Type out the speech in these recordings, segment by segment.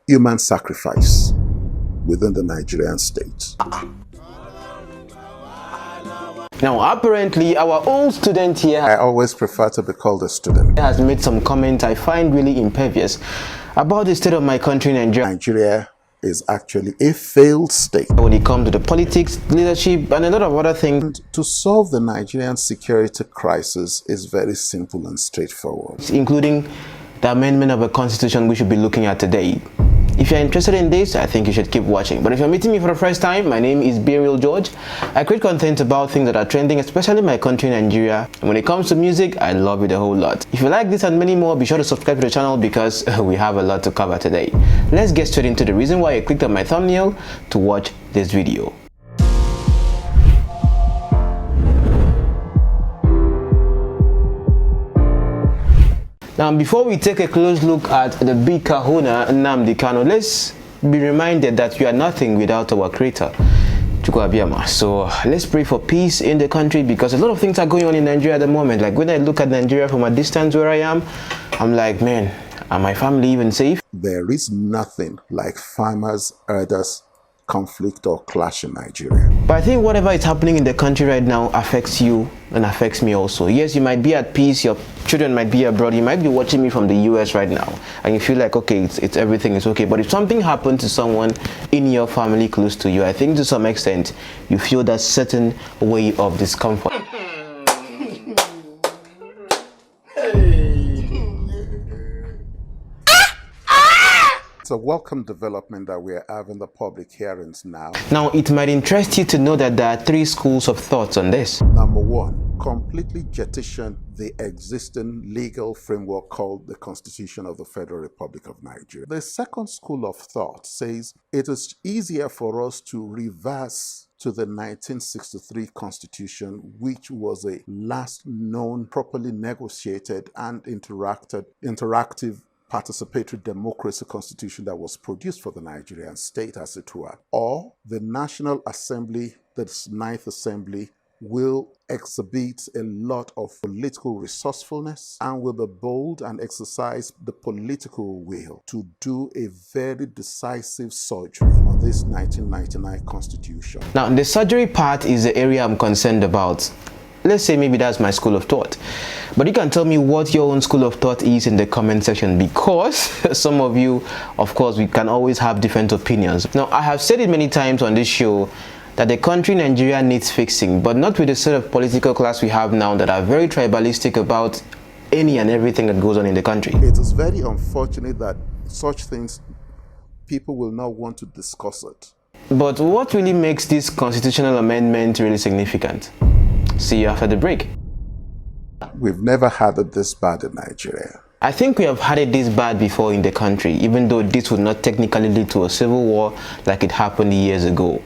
human sacrifice within the Nigerian state. Now, apparently, our old student here, I always prefer to be called a student, has made some comments I find really impervious about the state of my country, Nigeria. Nigeria is actually a failed state. When it comes to the politics, leadership, and a lot of other things. And to solve the Nigerian security crisis is very simple and straightforward, Including the amendment of a constitution we should be looking at today. If you're interested in this, I think you should keep watching. But if you're meeting me for the first time, my name is Burial George. I create content about things that are trending, especially in my country, Nigeria. And when it comes to music, I love it a whole lot. If you like this and many more, be sure to subscribe to the channel because we have a lot to cover today. Let's get straight into the reason why I clicked on my thumbnail to watch this video. Now, before we take a close look at the big kahuna, Nnamdi Kanu, let's be reminded that we are nothing without our creator, Chukwu Abiyama. So let's pray for peace in the country because a lot of things are going on in Nigeria at the moment. Like when I look at Nigeria from a distance where I am, I'm like, man, are my family even safe? There is nothing like farmers, herders, conflict or clash in Nigeria. But I think whatever is happening in the country right now affects you and affects me also. Yes, you might be at peace, your children might be abroad, you might be watching me from the US right now and you feel like, okay, it's everything is okay. But if something happened to someone in your family close to you, I think to some extent you feel that certain way of discomfort. It's a welcome development that we are having the public hearings now. Now, it might interest you to know that there are three schools of thoughts on this. Number one, completely jettison the existing legal framework called the Constitution of the Federal Republic of Nigeria. The second school of thought says it is easier for us to reverse to the 1963 Constitution, which was a last known, properly negotiated and interactive participatory democracy constitution that was produced for the Nigerian state, as it were. Or the National Assembly, the Ninth Assembly, will exhibit a lot of political resourcefulness and will be bold and exercise the political will to do a very decisive surgery on this 1999 Constitution. Now, the surgery part is the area I'm concerned about. Let's say maybe that's my school of thought. But you can tell me what your own school of thought is in the comment section because some of you, of course, we can always have different opinions. Now, I have said it many times on this show that the country Nigeria needs fixing, but not with the sort of political class we have now that are very tribalistic about any and everything that goes on in the country. It is very unfortunate that such things, people will not want to discuss it. But what really makes this constitutional amendment really significant? See you after the break. We've never had it this bad in Nigeria. I think we have had it this bad before in the country, even though this would not technically lead to a civil war like it happened years ago.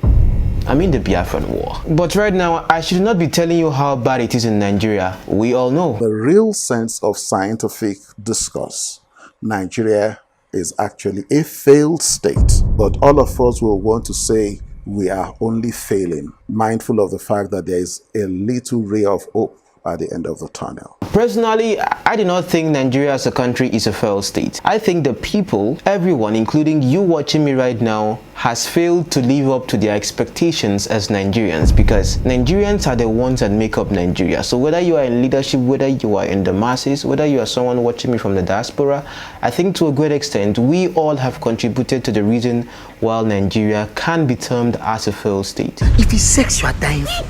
I mean the Biafran War. But right now, I should not be telling you how bad it is in Nigeria. We all know. The real sense of scientific discourse, Nigeria is actually a failed state, but all of us will want to say we are only failing, mindful of the fact that there is a little ray of hope at the end of the tunnel. Personally, I do not think Nigeria as a country is a failed state. I think the people, everyone, including you watching me right now, has failed to live up to their expectations as Nigerians because Nigerians are the ones that make up Nigeria. So whether you are in leadership, whether you are in the masses, whether you are someone watching me from the diaspora, I think to a great extent, we all have contributed to the reason why Nigeria can be termed as a failed state. If it's sex you are dying for,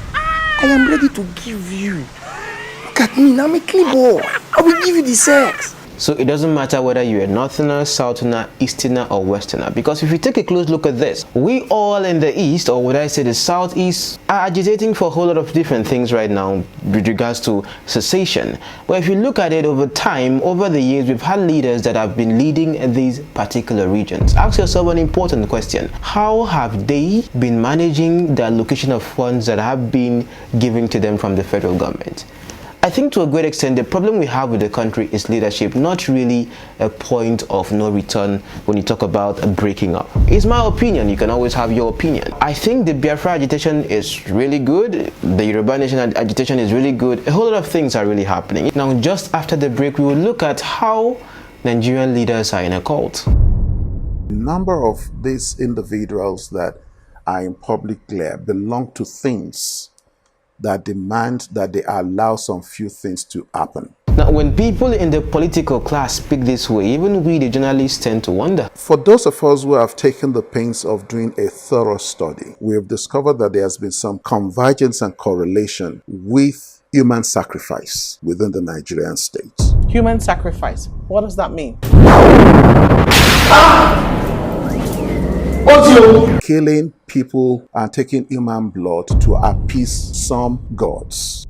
I am ready to give you. Look at me, now I'm a clean boy. I will give you the sex. So it doesn't matter whether you're a northerner, southerner, easterner or westerner, because if you take a close look at this, we all in the east, or would I say the southeast, are agitating for a whole lot of different things right now with regards to secession. But if you look at it over time, over the years, we've had leaders that have been leading these particular regions. Ask yourself an important question. How have they been managing the allocation of funds that have been given to them from the federal government? I think to a great extent the problem we have with the country is leadership, not really a point of no return when you talk about breaking up. It's my opinion, you can always have your opinion. I think the Biafra agitation is really good, the Yoruba Nation agitation is really good, a whole lot of things are really happening. Now just after the break we will look at how Nigerian leaders are in a cult. A number of these individuals that are in public glare belong to things that demand that they allow some few things to happen. Now, when people in the political class speak this way, even we, the journalists, tend to wonder. For those of us who have taken the pains of doing a thorough study, we have discovered that there has been some convergence and correlation with human sacrifice within the Nigerian state. Human sacrifice. What does that mean? Killing people and taking human blood to appease some gods.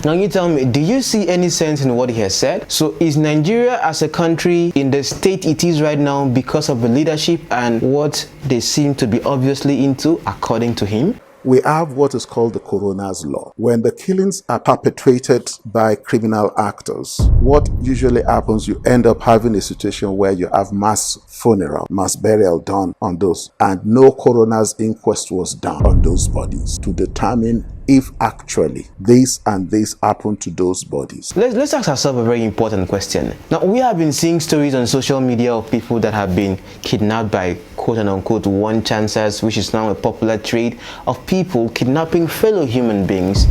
Now you tell me, do you see any sense in what he has said? So is Nigeria as a country in the state it is right now because of the leadership and what they seem to be obviously into, according to him? We have what is called the coroner's law. When the killings are perpetrated by criminal actors, what usually happens, you end up having a situation where you have mass funeral, mass burial done on those, and no coroner's inquest was done on those bodies to determine if actually this and this happened to those bodies. Let's ask ourselves a very important question. Now, we have been seeing stories on social media of people that have been kidnapped by quote and unquote one chancers, which is now a popular trade of people kidnapping fellow human beings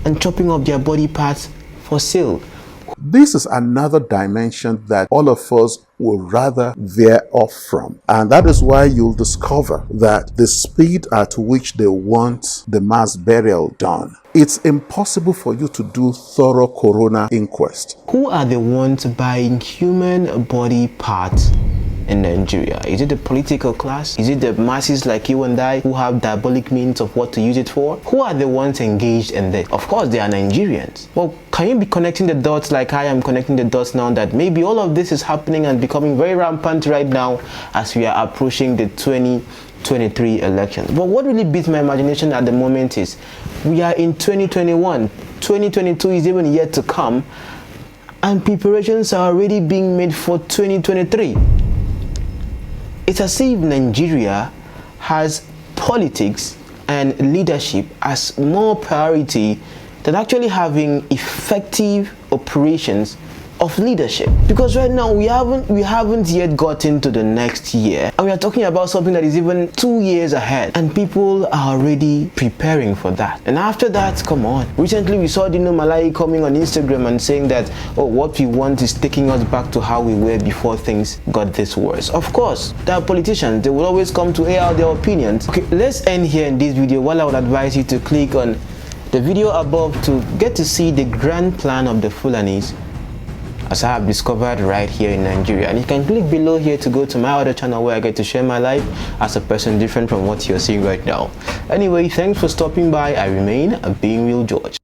and chopping up their body parts for sale. This is another dimension that all of us will rather veer off from. And that is why you'll discover that the speed at which they want the mass burial done, it's impossible for you to do thorough coroner inquest. Who are the ones buying human body parts in Nigeria? Is it the political class? Is it the masses like you and I who have diabolic means of what to use it for? Who are the ones engaged in this? Of course, they are Nigerians. Well, can you be connecting the dots like I am connecting the dots now, that maybe all of this is happening and becoming very rampant right now as we are approaching the 2023 elections? But what really beats my imagination at the moment is we are in 2021. 2022 is even yet to come, and preparations are already being made for 2023. It's as if Nigeria has politics and leadership as more priority than actually having effective operations of leadership. Because right now we haven't yet gotten to the next year, and we are talking about something that is even 2 years ahead, and people are already preparing for that. And after that, come on, recently we saw Dino Malai coming on Instagram and saying that, oh, what we want is taking us back to how we were before things got this worse. Of course, there are politicians, they will always come to air out their opinions. Okay, let's end here in this video. While I would advise you to click on the video above to get to see the grand plan of the Fulanis, as I have discovered right here in Nigeria. And you can click below here to go to my other channel where I get to share my life as a person different from what you're seeing right now. Anyway, thanks for stopping by. I remain Being Real George.